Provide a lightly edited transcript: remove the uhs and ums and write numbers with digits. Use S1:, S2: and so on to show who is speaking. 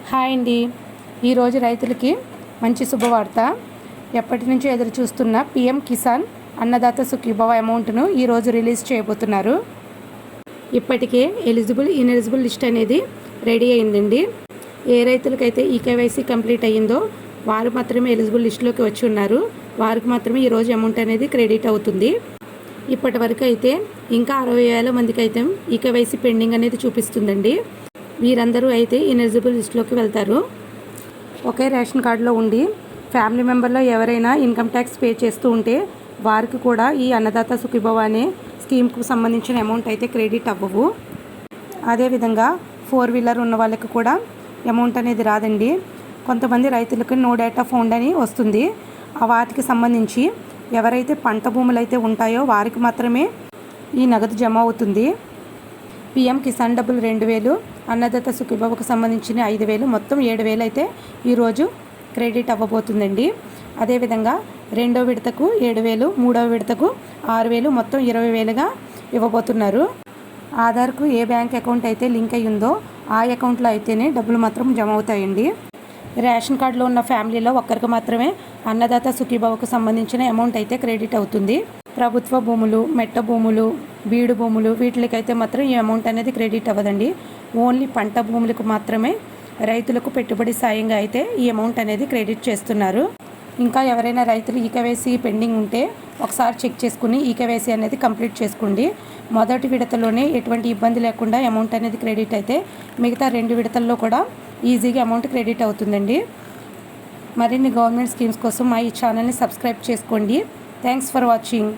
S1: Hi అండి. ఈరోజు రైతులకి మంచి శుభవార్త. ఎప్పటి నుంచో ఎదురు చూస్తున్న పిఎం కిసాన్ అన్నదాత సుఖీభవ అమౌంట్ను ఈరోజు రిలీజ్ చేయబోతున్నారు. ఇప్పటికే ఇనెలిజిబుల్ లిస్ట్ అనేది రెడీ అయిందండి. ఏ రైతులకైతే ఈ కేవైసీ కంప్లీట్ అయ్యిందో వారు మాత్రమే ఎలిజిబుల్ లిస్టులోకి వచ్చి ఉన్నారు. వారికి మాత్రమే ఈరోజు అమౌంట్ అనేది క్రెడిట్ అవుతుంది. ఇప్పటి వరకు అయితే ఇంకా 60,000 మందికి అయితే ఈ కేవైసీ పెండింగ్ అనేది చూపిస్తుందండి. వీరందరూ అయితే ఇనెలిజిబుల్ లిస్టులోకి వెళ్తారు. ఒకే రేషన్ కార్డులో ఉండి ఫ్యామిలీ మెంబర్లో ఎవరైనా ఇన్కమ్ ట్యాక్స్ పే చేస్తూ ఉంటే వారికి కూడా ఈ అన్నదాత సుఖీభవ అనే స్కీమ్కు సంబంధించిన అమౌంట్ అయితే క్రెడిట్ అవ్వవు. అదేవిధంగా 4 వీలర్ ఉన్న వాళ్ళకి కూడా అమౌంట్ అనేది రాదండి. కొంతమంది రైతులకు నో డేటా ఫౌండ్ అని వస్తుంది. వాటికి సంబంధించి ఎవరైతే పంట భూములు అయితే ఉంటాయో వారికి మాత్రమే ఈ నగదు జమ అవుతుంది. పిఎం కిసాన్ డబ్బులు 2,000, అన్నదాత సుఖీభవకు సంబంధించిన 5,000, మొత్తం 7,000 అయితే ఈరోజు క్రెడిట్ అవ్వబోతుందండి. అదేవిధంగా రెండో విడతకు 7,000, మూడవ విడతకు 6,000, మొత్తం 20,000గా ఇవ్వబోతున్నారు. ఆధార్కు ఏ బ్యాంక్ అకౌంట్ అయితే లింక్ అయ్యి ఉందో ఆ అకౌంట్లో అయితేనే డబ్బులు మాత్రం జమ అవుతాయండి. రేషన్ కార్డులో ఉన్న ఫ్యామిలీలో ఒక్కరికి మాత్రమే అన్నదాత సుఖీభవకు సంబంధించిన అమౌంట్ అయితే క్రెడిట్ అవుతుంది. ప్రభుత్వ భూములు, మెట్ట భూములు, బీడు భూములు వీటికైతే మాత్రం ఈ అమౌంట్ అనేది క్రెడిట్ అవ్వదండి. ఓన్లీ పంట భూములకు మాత్రమే రైతులకు పెట్టుబడి సాయంగా అయితే ఈ అమౌంట్ అనేది క్రెడిట్ చేస్తున్నారు. ఇంకా ఎవరైనా రైతులు ఈ కేవైసీ పెండింగ్ ఉంటే ఒకసారి చెక్ చేసుకుని ఈ కేవైసీ అనేది కంప్లీట్ చేసుకోండి. మొదటి విడతలోనే ఎటువంటి ఇబ్బంది లేకుండా అమౌంట్ అనేది క్రెడిట్ అయితే మిగతా 2 విడతల్లో కూడా ఈజీగా అమౌంట్ క్రెడిట్ అవుతుందండి. మరిన్ని గవర్నమెంట్ స్కీమ్స్ కోసం మా ఈ ఛానల్ని సబ్స్క్రైబ్ చేసుకోండి. Thanks for watching.